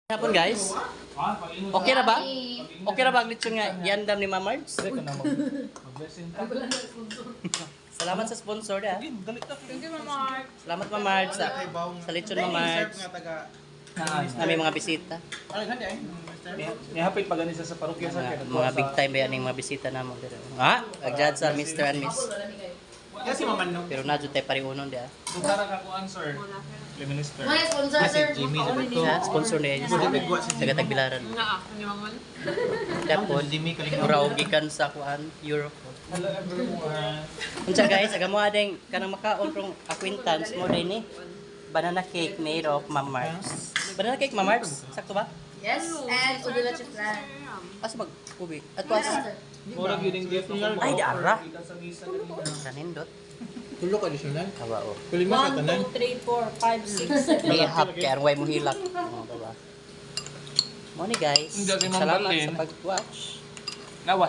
Hapon guys. Okay na ba? Okay na ba ang lechon nga yandam ni Mamards? Salamat sa sponsor ha. Thank you, Mama. Salamat Mamards sa lechon Mamards. Na may mga bisita. May hapit pa ganisa sa parokya sa Mga big time ba yan yung mga bisita na mo. Ha? Agjad sa Mr. and Miss. Kasi mamanong. Pero na dyan tayo pariunon di ha. Sugara ka ko answer. Prime Minister. Mga sponsor, sir. Jimmy Siya, sponsor niya yun. Taga-Tagbilaran. Nga, hindi naman. Tapos, mura gikan sa kuan, Europe. Unsa guys, aga mo ading kanang makaon rong acquaintance mo din ni banana cake made of Mamards. Banana cake Mamards, sakto ba? Yes, and udula chiflan. Asa mag ubi? At was Murag yun yung gift mo. ay dara. Sa misa kanina. Kanindot. Tulok additional. Awa o. Kulima ka tanan. 3, 4, 5, 6, 7. May hap kaya ang way mo hilak. Oh, diba? Mo ni guys. Hindi, si Ma'am Salamat Darlene. sa pag-watch. Nawa,